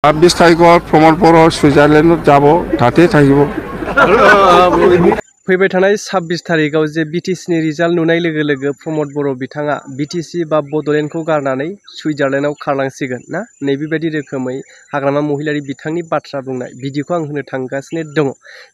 26 তাৰিখত ভ্ৰমণ পৰ সুইজাৰলেণ্ডত যাব তাতে থাকিব। फैबाय थानाय 26 तारिखआव जे बिटिसिनि रिजाल्ट नुनाय लोगो लोगो प्रमद बर' बिथाङा बिटिसि बा बड'लेण्डखौ गारनानै सुइजारलेण्डआव खारलांसिगोन ना नैबेबायदि रोखोमै हाग्रामा महिलारि बिथांनि बाथ्रा बुंनाय भिडिअखौ आं होनो थांगासिनो दङ।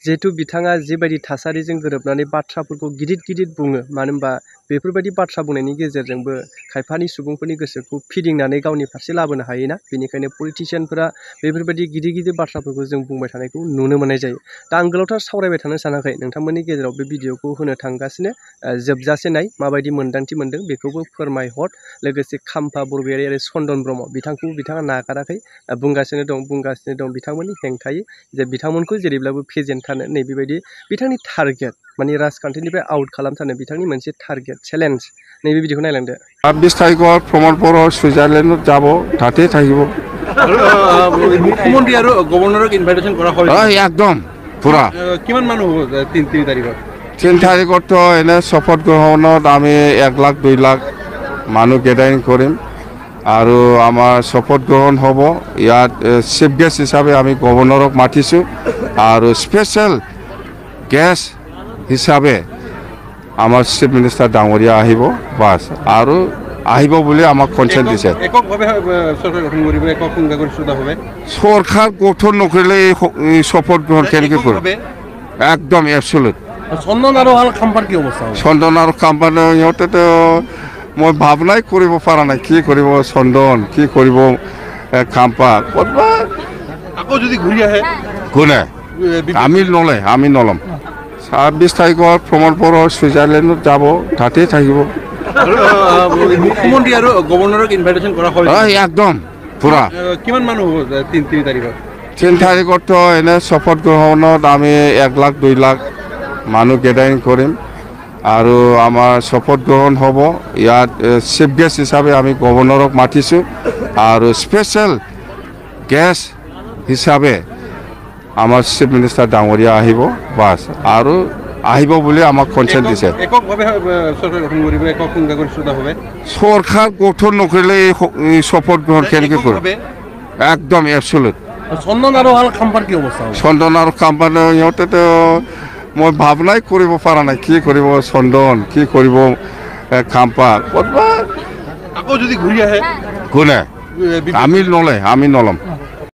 जिहेतु बिथाङा जिबायदि थासारिजों गोरोबनानै बाथ्राफोरखौ गिदिर गिदिर बुङो, मानो होनबा बेफोरबायदि बाथ्रा बुंनायनि गेजेरजोंबो खायफानि सुबुंफोरनि गोसोखौ फिदिंनानै गावनि फारसे लाबोनो हायोना, बेनिखायनो पलिटिशियानफोरा बेफोरबायदि गिदिर गिदिर बाथ्राफोरखौ जों बुंबाय थानायखौ नुनो मोननाय जायो। दा आं गोलावथार सावरायबाय थानो सानाखै, नोंथांमोननि गेजेराव बे भिडिअखौ होनो थांगासिनो जोबजासे नाय, माबायदि मोन्दांथि मोन्दों बेखौबो फोरमायहर। लोगोसे खाम्फा बरगयारि आरो चन्दन ब्रह्म बिथांखौ बिथाङा नागाराखै, बुंगासिनो दं बिथांमोननि हेंथायै जे बिथांमोनखौ जेरैब्लाबो फेजेनथानो नैबेबायदि बिथांनि टारगेट, माने राजखान्थिनिफ्राय आउट खालामथानो बिथांनि मोनसे टारगेट চ্যালেঞ্জ। नैबे भिडिअखौ नायलांदो। 26 তাৰিখত ভ্ৰমণ পৰ সুইজাৰলেণ্ডত যাব তাতে থাকিব। মুখ্যমন্ত্ৰী আৰু গভৰ্ণৰক ইনভাইটেশ্যন কৰা হয় একদম পুৰা। কিমান মানুহ হ'ব 3 তাৰিখত? 3 তাৰিখতো এনে শপত গ্ৰহণত আমি 1 লাখ 2 লাখ মানুহ গেদাৰিং কৰিম আৰু আমাৰ শপত গ্ৰহণ হ'ব। ইয়াত চিফ গেষ্ট হিচাপে আমি গভৰ্ণৰক মাতিছোঁ আৰু স্পেচিয়েল গেষ্ট হিচাপে আমাৰ চিফ মিনিষ্টাৰ ডাঙৰীয়া আহিব বাছ, আৰু আহিব বুলি আমাক কনচেণ্ট দিছে। এককভাৱে চৰকাৰ গঠন কৰিব, একক সংখ্যাগৰিষ্ঠতাভাৱে চৰকাৰ গঠন নকৰিলে এই শপত গ্ৰহণ কেনেকৈ কৰিব? একদম এবচলিউট। চন্দন আৰু খাম্পাৰ কি অৱস্থা? চন্দন আৰু খাম্পাৰ সিহঁতেতো মই ভাৱনাই কৰিব পৰা নাই, কি কৰিব চন্দন, কি কৰিব খাম্পা, ক'তবা আকৌ যদি ঘূৰি আহে কোনে? আমি নল'ম। 26 তাৰিখত ভ্ৰমণ পৰ সুইজাৰলেণ্ডত যাব তাতে থাকিব। মুখ্যমন্ত্ৰী আৰু গভৰ্ণৰক ইনভাইটেশ্যন কৰা হয় একদম পুৰা। কিমান মানুহ হ'ব 3 তাৰিখত? 3 তাৰিখতো এনে শপত গ্ৰহণত আমি 1 লাখ 2 লাখ মানুহ গেদাৰিং কৰিম আৰু আমাৰ শপত গ্ৰহণ হ'ব। ইয়াত চিফ গেষ্ট হিচাপে আমি গভৰ্ণৰক মাতিছোঁ আৰু স্পেচিয়েল গেষ্ট হিচাপে আমাৰ চিফ মিনিষ্টাৰ ডাঙৰীয়া আহিব বাছ, আৰু আহিব বুলি আমাক কনচেণ্ট দিছে। এককভাৱে চৰকাৰ গঠন কৰিব, একক সংখ্যাগৰিষ্ঠতাভাৱে চৰকাৰ গঠন নকৰিলে এই শপত গ্ৰহণ কেনেকৈ কৰিব? একদম এবচলিউট। চন্দন আৰু খাম্পাৰ কি অৱস্থা? চন্দন আৰু খাম্পাৰ সিহঁতেতো মই ভাৱনাই কৰিব পৰা নাই, কি কৰিব চন্দন, কি কৰিব খাম্পা, ক'তবা আকৌ যদি ঘূৰি আহে কোনে? আমি নল'ম।